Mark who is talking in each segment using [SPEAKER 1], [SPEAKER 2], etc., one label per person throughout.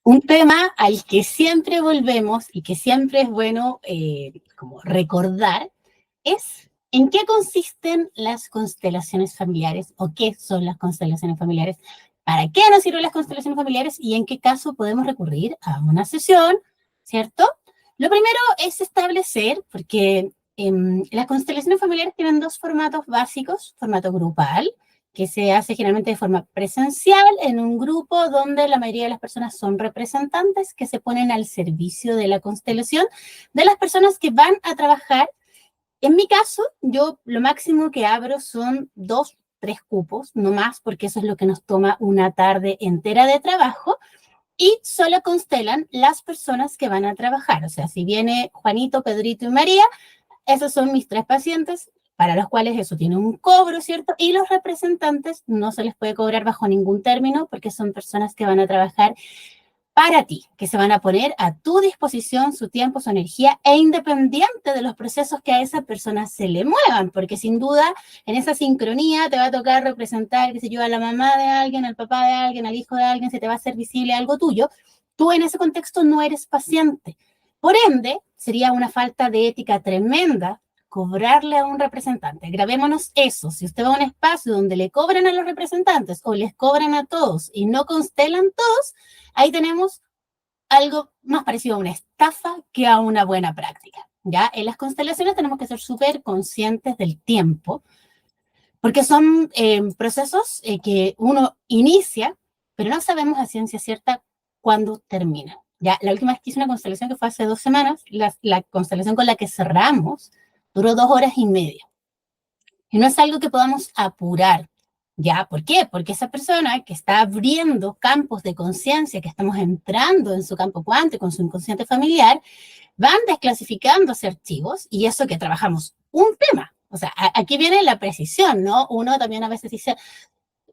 [SPEAKER 1] Un tema al que siempre volvemos y que siempre es bueno como recordar es en qué consisten las constelaciones familiares o qué son las constelaciones familiares, para qué nos sirven las constelaciones familiares y en qué caso podemos recurrir a una sesión, ¿cierto? Lo primero es establecer, porque las constelaciones familiares tienen dos formatos básicos, formato grupal, que se hace generalmente de forma presencial en un grupo donde la mayoría de las personas son representantes que se ponen al servicio de la constelación de las personas que van a trabajar. En mi caso, yo lo máximo que abro son 2, 3 cupos, no más, porque eso es lo que nos toma una tarde entera de trabajo, y solo constelan las personas que van a trabajar. O sea, si viene Juanito, Pedrito y María, esos son mis 3 pacientes, para los cuales eso tiene un cobro, ¿cierto? Y los representantes no se les puede cobrar bajo ningún término porque son personas que van a trabajar para ti, que se van a poner a tu disposición su tiempo, su energía, e independiente de los procesos que a esa persona se le muevan, porque sin duda en esa sincronía te va a tocar representar, qué sé yo, a la mamá de alguien, al papá de alguien, al hijo de alguien, se te va a hacer visible algo tuyo. Tú en ese contexto no eres paciente. Por ende, sería una falta de ética tremenda cobrarle a un representante. Grabémonos eso. Si usted va a un espacio donde le cobran a los representantes o les cobran a todos y no constelan todos, ahí tenemos algo más parecido a una estafa que a una buena práctica. ¿Ya? En las constelaciones tenemos que ser súper conscientes del tiempo, porque son procesos que uno inicia, pero no sabemos a ciencia cierta cuándo termina. Ya, la última vez que hice una constelación, que fue hace 2 semanas, la constelación con la que cerramos duró 2 horas y media. Y no es algo que podamos apurar. ¿Ya? ¿Por qué? Porque esa persona que está abriendo campos de conciencia, que estamos entrando en su campo cuántico, con su inconsciente familiar, van desclasificándose archivos y eso que trabajamos un tema. O sea, aquí viene la precisión, ¿no? Uno también a veces dice,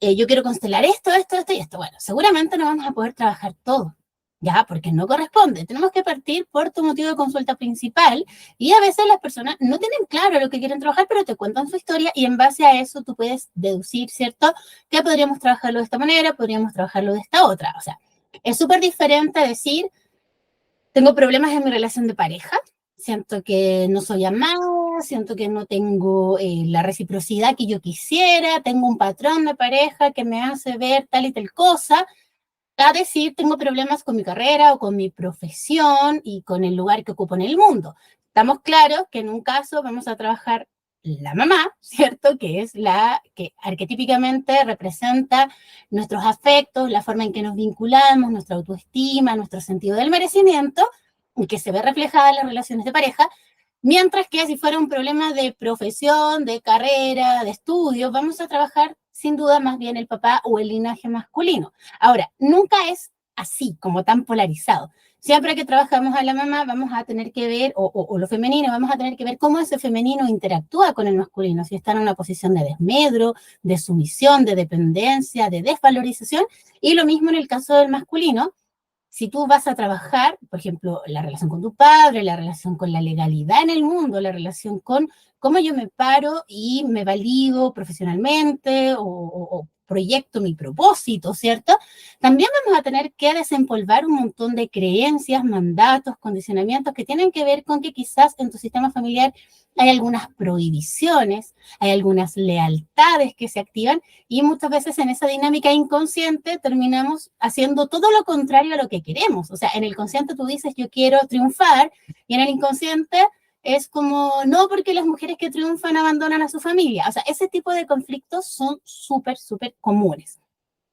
[SPEAKER 1] yo quiero constelar esto y esto. Bueno, seguramente no vamos a poder trabajar todo, ¿ya? Porque no corresponde. Tenemos que partir por tu motivo de consulta principal y a veces las personas no tienen claro lo que quieren trabajar, pero te cuentan su historia y en base a eso tú puedes deducir, ¿cierto? Que podríamos trabajarlo de esta manera, podríamos trabajarlo de esta otra. O sea, es súper diferente decir, tengo problemas en mi relación de pareja, siento que no soy amada, siento que no tengo la reciprocidad que yo quisiera, tengo un patrón de pareja que me hace ver tal y tal cosa, a decir, tengo problemas con mi carrera o con mi profesión y con el lugar que ocupo en el mundo. Estamos claros que en un caso vamos a trabajar la mamá, ¿cierto? Que es la que arquetípicamente representa nuestros afectos, la forma en que nos vinculamos, nuestra autoestima, nuestro sentido del merecimiento, y que se ve reflejada en las relaciones de pareja, mientras que si fuera un problema de profesión, de carrera, de estudio, vamos a trabajar sin duda más bien el papá o el linaje masculino. Ahora, nunca es así, como tan polarizado. Siempre que trabajamos a la mamá vamos a tener que ver, o lo femenino, vamos a tener que ver cómo ese femenino interactúa con el masculino, si está en una posición de desmedro, de sumisión, de dependencia, de desvalorización, y lo mismo en el caso del masculino. Si tú vas a trabajar, por ejemplo, la relación con tu padre, la relación con la legalidad en el mundo, la relación con cómo yo me paro y me valido profesionalmente o proyecto mi propósito, ¿cierto? También vamos a tener que desempolvar un montón de creencias, mandatos, condicionamientos que tienen que ver con que quizás en tu sistema familiar hay algunas prohibiciones, hay algunas lealtades que se activan y muchas veces en esa dinámica inconsciente terminamos haciendo todo lo contrario a lo que queremos. O sea, en el consciente tú dices yo quiero triunfar y en el inconsciente es como, no, porque las mujeres que triunfan abandonan a su familia. O sea, ese tipo de conflictos son súper, súper comunes.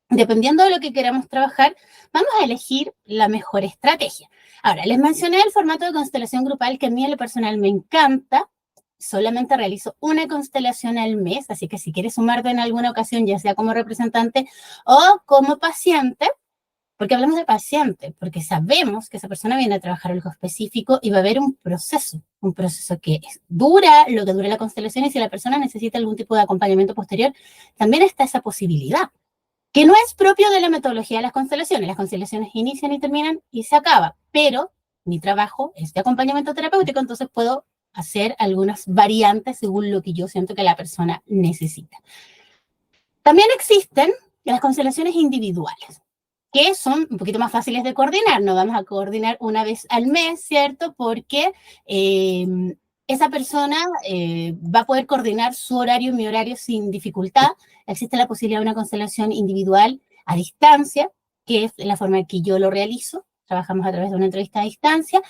[SPEAKER 1] Dependiendo de lo que queramos trabajar, vamos a elegir la mejor estrategia. Ahora, les mencioné el formato de constelación grupal que a mí en lo personal me encanta. Solamente realizo una constelación al mes, así que si quieres sumarte en alguna ocasión, ya sea como representante o como paciente, porque hablamos de paciente, porque sabemos que esa persona viene a trabajar algo específico y va a haber un proceso que dura lo que dura la constelación y si la persona necesita algún tipo de acompañamiento posterior, también está esa posibilidad, que no es propio de la metodología de las constelaciones. Las constelaciones inician y terminan y se acaba, pero mi trabajo es de acompañamiento terapéutico, entonces puedo hacer algunas variantes según lo que yo siento que la persona necesita. También existen las constelaciones individuales. que son un poquito más fáciles de coordinar. No vamos a coordinar una vez al mes, ¿cierto? Porque esa persona va a poder coordinar su horario y mi horario sin dificultad. Existe la posibilidad de una constelación individual a distancia, que es la forma en que yo lo realizo. Trabajamos a través de una entrevista a distancia.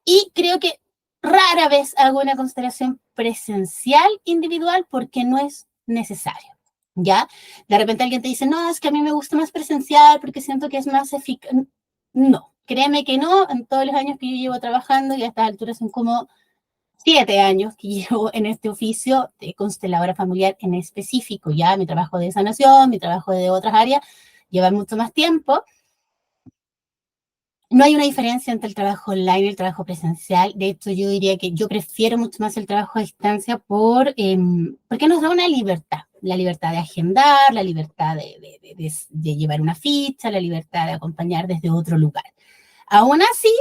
[SPEAKER 1] Y creo que rara vez hago una constelación presencial individual porque no es necesario. ¿Ya? De repente alguien te dice, no, es que a mí me gusta más presencial porque siento que es más eficaz. No, créeme que no, en todos los años que yo llevo trabajando, y a estas alturas son como 7 años que llevo en este oficio de consteladora familiar en específico, ya mi trabajo de sanación, mi trabajo de otras áreas, lleva mucho más tiempo. No hay una diferencia entre el trabajo online y el trabajo presencial. De hecho, yo diría que yo prefiero mucho más el trabajo a distancia porque nos da una libertad. La libertad de agendar, la libertad de llevar una ficha, la libertad de acompañar desde otro lugar. Aún así,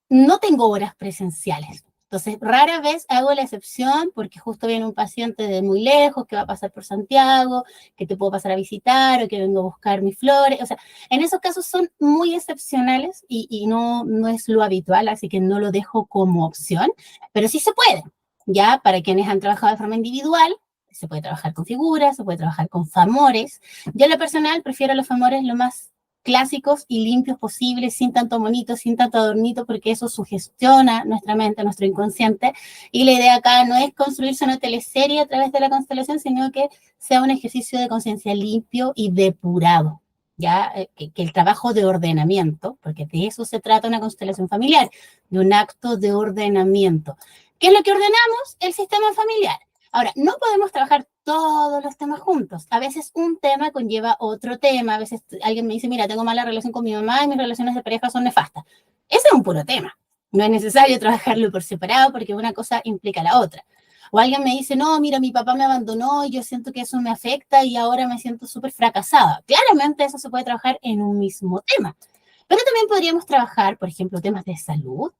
[SPEAKER 1] no tengo horas presenciales. Entonces, rara vez hago la excepción porque justo viene un paciente de muy lejos que va a pasar por Santiago, que te puedo pasar a visitar o que vengo a buscar mis flores. O sea, en esos casos son muy excepcionales y no es lo habitual, así que no lo dejo como opción, pero sí se puede. Ya para quienes han trabajado de forma individual, se puede trabajar con figuras, se puede trabajar con famores. Yo en lo personal prefiero los famores lo más clásicos y limpios posibles, sin tanto monito, sin tanto adornito, porque eso sugestiona nuestra mente, nuestro inconsciente. Y la idea acá no es construirse una teleserie a través de la constelación, sino que sea un ejercicio de conciencia limpio y depurado. Ya que el trabajo de ordenamiento, porque de eso se trata una constelación familiar, de un acto de ordenamiento. ¿Qué es lo que ordenamos? El sistema familiar. Ahora, no podemos trabajar todos los temas juntos. A veces un tema conlleva otro tema. A veces alguien me dice, mira, tengo mala relación con mi mamá y mis relaciones de pareja son nefastas. Ese es un puro tema. No es necesario trabajarlo por separado porque una cosa implica la otra. O alguien me dice, no, mira, mi papá me abandonó y yo siento que eso me afecta y ahora me siento súper fracasada. Claramente eso se puede trabajar en un mismo tema. Pero también podríamos trabajar, por ejemplo, temas de salud,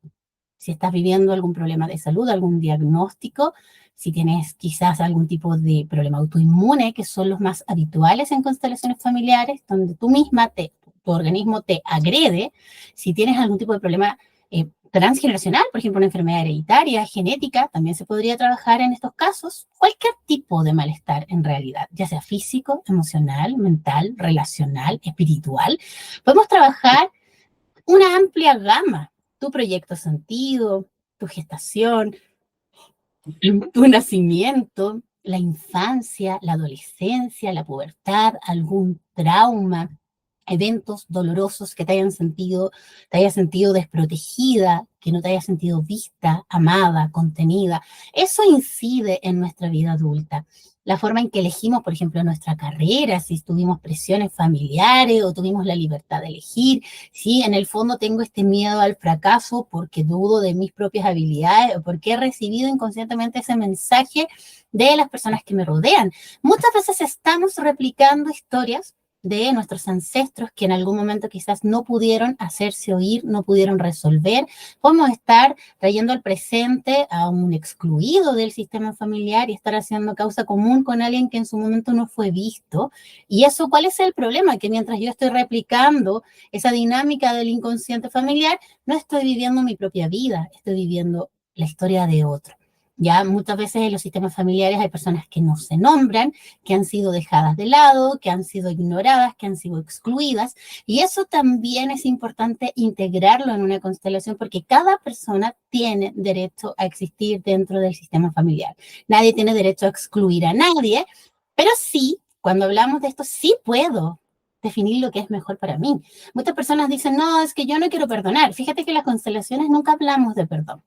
[SPEAKER 1] si estás viviendo algún problema de salud, algún diagnóstico, si tienes quizás algún tipo de problema autoinmune, que son los más habituales en constelaciones familiares, donde tú misma, tu organismo te agrede, si tienes algún tipo de problema transgeneracional, por ejemplo, una enfermedad hereditaria, genética, también se podría trabajar en estos casos, cualquier tipo de malestar en realidad, ya sea físico, emocional, mental, relacional, espiritual. Podemos trabajar una amplia gama, tu proyecto sentido, tu gestación, tu nacimiento, la infancia, la adolescencia, la pubertad, algún trauma, eventos dolorosos que te hayas sentido desprotegida, que no te hayas sentido vista, amada, contenida. Eso incide en nuestra vida adulta. La forma en que elegimos, por ejemplo, nuestra carrera, si tuvimos presiones familiares o tuvimos la libertad de elegir, si en el fondo tengo este miedo al fracaso porque dudo de mis propias habilidades o porque he recibido inconscientemente ese mensaje de las personas que me rodean. Muchas veces estamos replicando historias de nuestros ancestros que en algún momento quizás no pudieron hacerse oír, no pudieron resolver. Podemos estar trayendo al presente a un excluido del sistema familiar y estar haciendo causa común con alguien que en su momento no fue visto. Y eso, ¿cuál es el problema? Que mientras yo estoy replicando esa dinámica del inconsciente familiar, no estoy viviendo mi propia vida, estoy viviendo la historia de otro. Ya muchas veces en los sistemas familiares hay personas que no se nombran, que han sido dejadas de lado, que han sido ignoradas, que han sido excluidas. Y eso también es importante integrarlo en una constelación porque cada persona tiene derecho a existir dentro del sistema familiar. Nadie tiene derecho a excluir a nadie, pero sí, cuando hablamos de esto, sí puedo definir lo que es mejor para mí. Muchas personas dicen, no, es que yo no quiero perdonar. Fíjate que en las constelaciones nunca hablamos de perdón.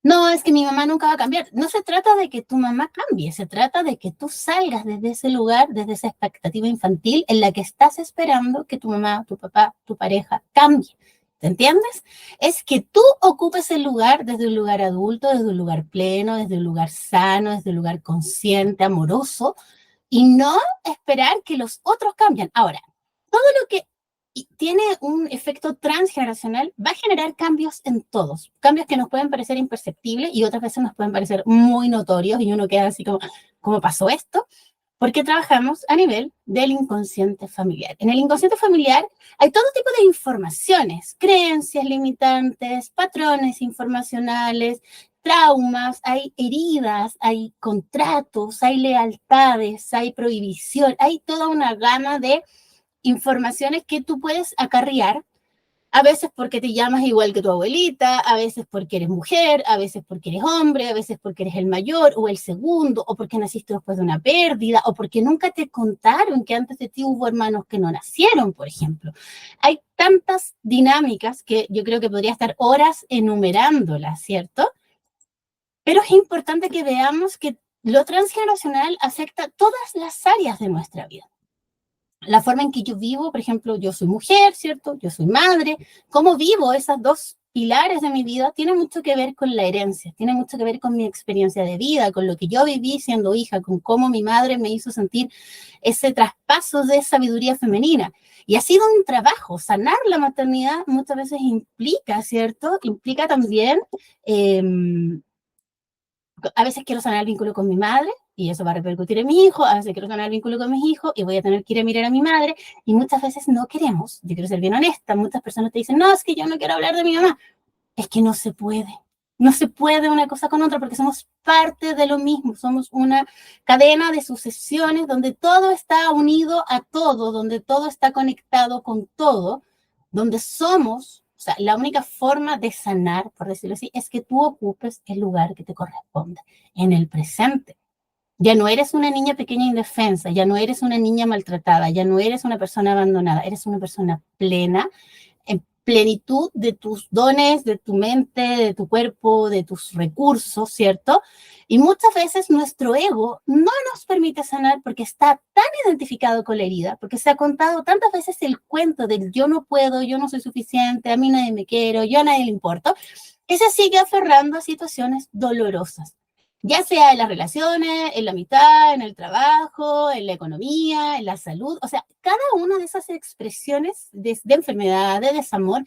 [SPEAKER 1] No, es que mi mamá nunca va a cambiar. No se trata de que tu mamá cambie, se trata de que tú salgas desde ese lugar, desde esa expectativa infantil en la que estás esperando que tu mamá, tu papá, tu pareja cambie. ¿Te entiendes? Es que tú ocupes el lugar desde un lugar adulto, desde un lugar pleno, desde un lugar sano, desde un lugar consciente, amoroso, y no esperar que los otros cambien. Ahora, todo lo que tiene un efecto transgeneracional va a generar cambios en todos, cambios que nos pueden parecer imperceptibles y otras veces nos pueden parecer muy notorios y uno queda así como, ¿cómo pasó esto? porque trabajamos a nivel del inconsciente familiar. En el inconsciente familiar hay todo tipo de informaciones, creencias limitantes, patrones informacionales, traumas, hay heridas, hay contratos, hay lealtades, hay prohibición, hay toda una gama de informaciones que tú puedes acarrear, a veces porque te llamas igual que tu abuelita, a veces porque eres mujer, a veces porque eres hombre, a veces porque eres el mayor o el segundo, o porque naciste después de una pérdida, o porque nunca te contaron que antes de ti hubo hermanos que no nacieron, por ejemplo. Hay tantas dinámicas que yo creo que podría estar horas enumerándolas, ¿cierto? Pero es importante que veamos que lo transgeneracional afecta todas las áreas de nuestra vida. La forma en que yo vivo, por ejemplo, yo soy mujer, ¿cierto? Yo soy madre. Cómo vivo esas dos pilares de mi vida tiene mucho que ver con la herencia, tiene mucho que ver con mi experiencia de vida, con lo que yo viví siendo hija, con cómo mi madre me hizo sentir ese traspaso de sabiduría femenina. Y ha sido un trabajo. Sanar la maternidad muchas veces implica, ¿cierto? Implica también eh, a veces quiero sanar el vínculo con mi madre y eso va a repercutir en mi hijo, a veces quiero sanar el vínculo con mis hijos y voy a tener que ir a mirar a mi madre y muchas veces no queremos, yo quiero ser bien honesta, muchas personas te dicen, no, es que yo no quiero hablar de mi mamá, es que no se puede. No se puede una cosa con otra porque somos parte de lo mismo, somos una cadena de sucesiones donde todo está unido a todo, donde todo está conectado con todo, donde somos, o sea, la única forma de sanar, por decirlo así, es que tú ocupes el lugar que te corresponde en el presente. Ya no eres una niña pequeña indefensa, ya no eres una niña maltratada, ya no eres una persona abandonada, eres una persona plena, en plenitud de tus dones, de tu mente, de tu cuerpo, de tus recursos, ¿cierto? Y muchas veces nuestro ego no nos permite sanar porque está tan identificado con la herida, porque se ha contado tantas veces el cuento del yo no puedo, yo no soy suficiente, a mí nadie me quiere, yo a nadie le importo, que se sigue aferrando a situaciones dolorosas, ya sea en las relaciones, en la amistad, en el trabajo, en la economía, en la salud. O sea, cada una de esas expresiones de enfermedad, de desamor,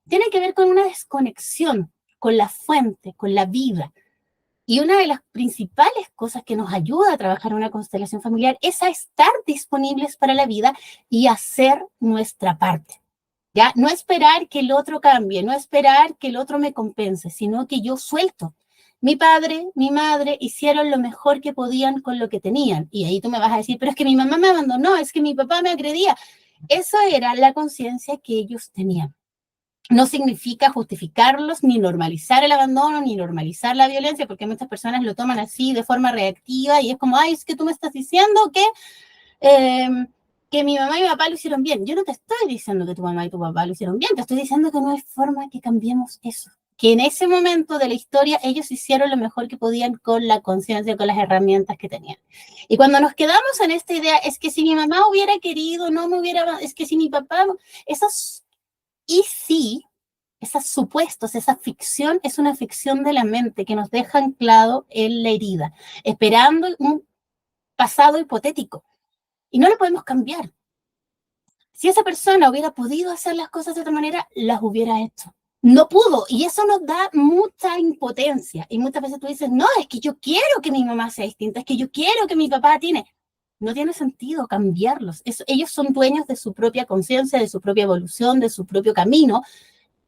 [SPEAKER 1] tiene que ver con una desconexión, con la fuente, con la vida. Y una de las principales cosas que nos ayuda a trabajar una constelación familiar es a estar disponibles para la vida y hacer nuestra parte. ¿Ya? No esperar que el otro cambie, no esperar que el otro me compense, sino que yo suelto. Mi padre, mi madre hicieron lo mejor que podían con lo que tenían. Y ahí tú me vas a decir, pero es que mi mamá me abandonó, es que mi papá me agredía. Eso era la conciencia que ellos tenían. No significa justificarlos, ni normalizar el abandono, ni normalizar la violencia, porque muchas personas lo toman así de forma reactiva y es como, ay, es que tú me estás diciendo eh, que mi mamá y mi papá lo hicieron bien. Yo no te estoy diciendo que tu mamá y tu papá lo hicieron bien, te estoy diciendo que no hay forma que cambiemos eso. Que en ese momento de la historia ellos hicieron lo mejor que podían con la conciencia, con las herramientas que tenían. Y cuando nos quedamos en esta idea, es que si mi mamá hubiera querido, no me hubiera, es que si mi papá, esos y sí, esos supuestos, esa ficción es una ficción de la mente que nos deja anclado en la herida, esperando un pasado hipotético. Y no lo podemos cambiar. Si esa persona hubiera podido hacer las cosas de otra manera, las hubiera hecho. No pudo, y eso nos da mucha impotencia. Y muchas veces tú dices, no, es que yo quiero que mi mamá sea distinta, es que yo quiero que mi papá tiene. No tiene sentido cambiarlos. Ellos son dueños de su propia conciencia, de su propia evolución, de su propio camino.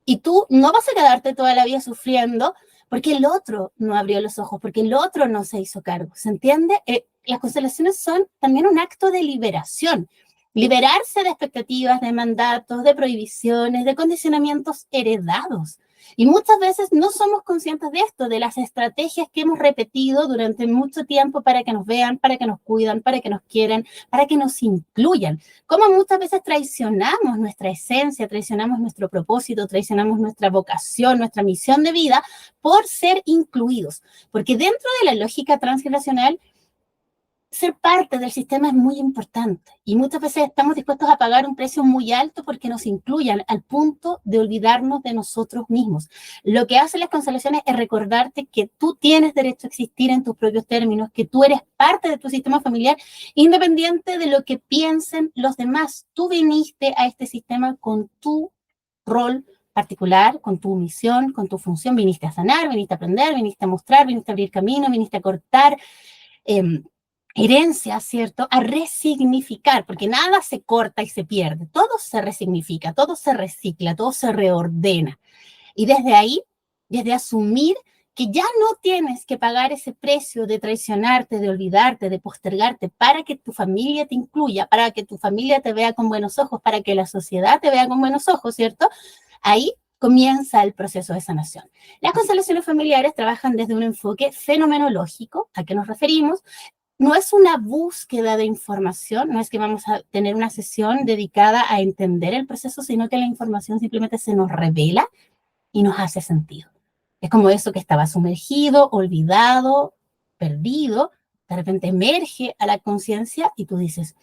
[SPEAKER 1] Y tú no vas a quedarte toda la vida sufriendo porque el otro no abrió los ojos, porque el otro no se hizo cargo. ¿Se entiende? Las constelaciones son también un acto de liberación. Liberarse de expectativas, de mandatos, de prohibiciones, de condicionamientos heredados. Y muchas veces no somos conscientes de esto, de las estrategias que hemos repetido durante mucho tiempo para que nos vean, para que nos cuidan, para que nos quieran, para que nos incluyan. Cómo muchas veces traicionamos nuestra esencia, traicionamos nuestro propósito, traicionamos nuestra vocación, nuestra misión de vida por ser incluidos. Porque dentro de la lógica transgeneracional, ser parte del sistema es muy importante y muchas veces estamos dispuestos a pagar un precio muy alto porque nos incluyan al punto de olvidarnos de nosotros mismos. Lo que hacen las constelaciones es recordarte que tú tienes derecho a existir en tus propios términos, que tú eres parte de tu sistema familiar independiente de lo que piensen los demás. Tú viniste a este sistema con tu rol particular, con tu misión, con tu función, viniste a sanar, viniste a aprender, viniste a mostrar, viniste a abrir camino, viniste a cortar. herencia, ¿cierto?, a resignificar, porque nada se corta y se pierde, todo se resignifica, todo se recicla, todo se reordena. Y desde ahí, desde asumir que ya no tienes que pagar ese precio de traicionarte, de olvidarte, de postergarte, para que tu familia te incluya, para que tu familia te vea con buenos ojos, para que la sociedad te vea con buenos ojos, ¿cierto? Ahí comienza el proceso de sanación. Las constelaciones familiares trabajan desde un enfoque fenomenológico. ¿A qué nos referimos? No es una búsqueda de información, no es que vamos a tener una sesión dedicada a entender el proceso, sino que la información simplemente se nos revela y nos hace sentido. Es como eso que estaba sumergido, olvidado, perdido, de repente emerge a la conciencia y tú dices,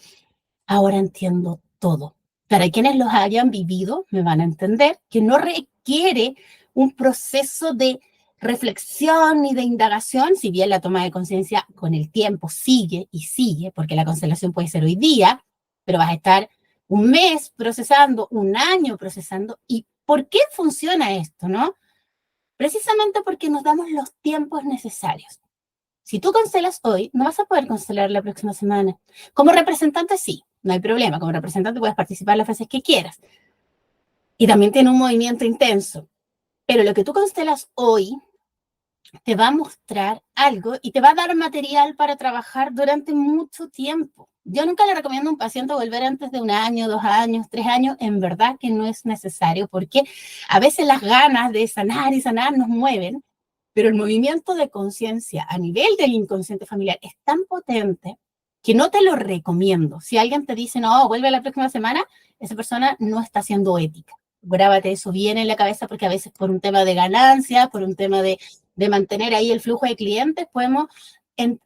[SPEAKER 1] ahora entiendo todo. Para quienes los hayan vivido, me van a entender que no requiere un proceso de reflexión ni de indagación, si bien la toma de conciencia con el tiempo sigue y sigue, porque la constelación puede ser hoy día, pero vas a estar un mes procesando, un año procesando. ¿Y por qué funciona esto, no? Precisamente porque nos damos los tiempos necesarios. Si tú constelas hoy, no vas a poder constelar la próxima semana. Como representante, sí, no hay problema. Como representante puedes participar las veces que quieras. Y también tiene un movimiento intenso. Pero lo que tú constelas hoy te va a mostrar algo y te va a dar material para trabajar durante mucho tiempo. Yo nunca le recomiendo a un paciente volver antes de un año, 2 años, 3 años. En verdad que no es necesario porque a veces las ganas de sanar y sanar nos mueven, pero el movimiento de conciencia a nivel del inconsciente familiar es tan potente que no te lo recomiendo. Si alguien te dice, no, vuelve la próxima semana, esa persona no está siendo ética. Grábate eso bien en la cabeza porque a veces por un tema de ganancia, por un tema de mantener ahí el flujo de clientes, podemos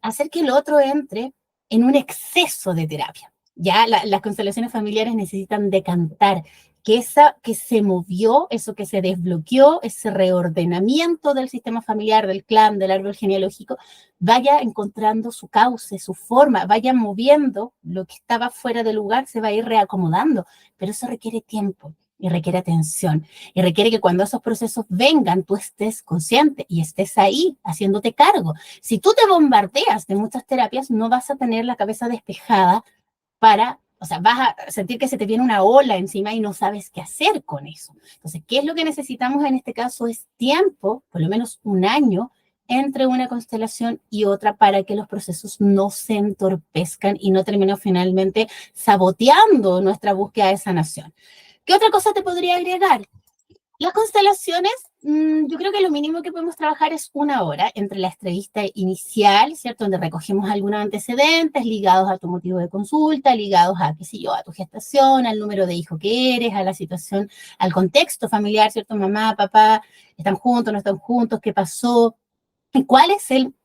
[SPEAKER 1] hacer que el otro entre en un exceso de terapia. Ya las constelaciones familiares necesitan decantar que se movió, eso que se desbloqueó, ese reordenamiento del sistema familiar, del clan, del árbol genealógico, vaya encontrando su cauce, su forma, vaya moviendo lo que estaba fuera de lugar, se va a ir reacomodando, pero eso requiere tiempo y requiere atención y requiere que cuando esos procesos vengan tú estés consciente y estés ahí haciéndote cargo. Si tú te bombardeas de muchas terapias, no vas a tener la cabeza despejada o sea, vas a sentir que se te viene una ola encima y no sabes qué hacer con eso. Entonces, ¿qué es lo que necesitamos en este caso? Es tiempo, por lo menos un año, entre una constelación y otra para que los procesos no se entorpezcan y no terminen finalmente saboteando nuestra búsqueda de sanación. ¿Qué otra cosa te podría agregar? Las constelaciones, yo creo que lo mínimo que podemos trabajar es 1 hora entre la entrevista inicial, ¿cierto? Donde recogemos algunos antecedentes ligados a tu motivo de consulta, ligados a, qué sé yo, a tu gestación, al número de hijo que eres, a la situación, al contexto familiar, ¿cierto? Mamá, papá, ¿están juntos, no están juntos? ¿Qué pasó? ¿Y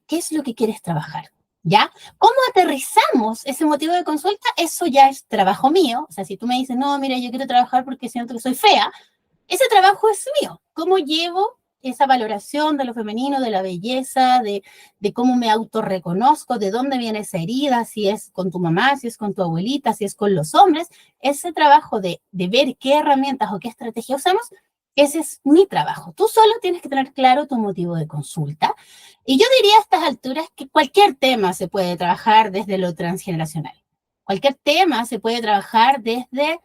[SPEAKER 1] qué es lo que quieres trabajar? ¿Ya? ¿Cómo aterrizamos ese motivo de consulta? Eso ya es trabajo mío. O sea, si tú me dices, no, mira, yo quiero trabajar porque siento que soy fea, ese trabajo es mío. ¿Cómo llevo esa valoración de lo femenino, de la belleza, de cómo me autorreconozco, de dónde viene esa herida, si es con tu mamá, si es con tu abuelita, si es con los hombres? Ese trabajo de ver qué herramientas o qué estrategia usamos, ese es mi trabajo. Tú solo tienes que tener claro tu motivo de consulta. Y yo diría a estas alturas que cualquier tema se puede trabajar desde lo transgeneracional. Cualquier tema se puede trabajar desde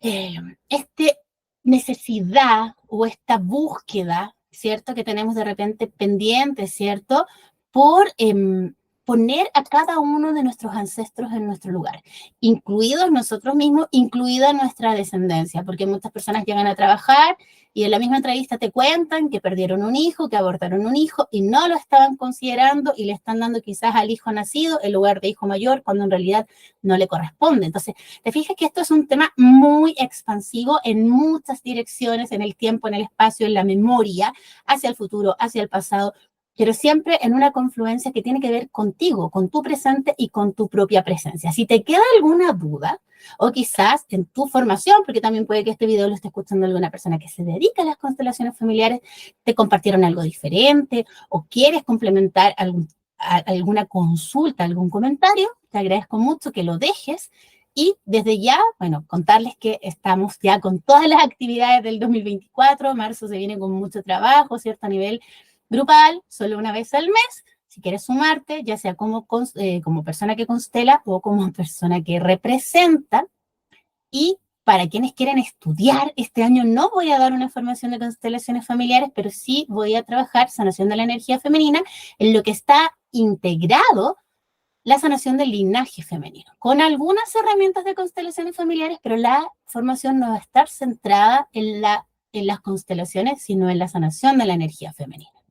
[SPEAKER 1] eh, este necesidad o esta búsqueda, ¿cierto? Que tenemos de repente pendiente, ¿cierto? Por poner a cada uno de nuestros ancestros en nuestro lugar, incluidos nosotros mismos, incluida nuestra descendencia, porque muchas personas llegan a trabajar y en la misma entrevista te cuentan que perdieron un hijo, que abortaron un hijo y no lo estaban considerando y le están dando quizás al hijo nacido el lugar de hijo mayor cuando en realidad no le corresponde. Entonces, te fijas que esto es un tema muy expansivo en muchas direcciones, en el tiempo, en el espacio, en la memoria, hacia el futuro, hacia el pasado, pero siempre en una confluencia que tiene que ver contigo, con tu presente y con tu propia presencia. Si te queda alguna duda, o quizás en tu formación, porque también puede que este video lo esté escuchando alguna persona que se dedica a las constelaciones familiares, te compartieron algo diferente, o quieres complementar alguna consulta, algún comentario, te agradezco mucho que lo dejes. Y desde ya, bueno, contarles que estamos ya con todas las actividades del 2024, marzo se viene con mucho trabajo, ¿cierto? A nivel grupal, solo una vez al mes, si quieres sumarte, ya sea como persona que constela o como persona que representa. Y para quienes quieren estudiar, este año no voy a dar una formación de constelaciones familiares, pero sí voy a trabajar sanación de la energía femenina, en lo que está integrado la sanación del linaje femenino, con algunas herramientas de constelaciones familiares, pero la formación no va a estar centrada en las constelaciones, sino en la sanación de la energía femenina.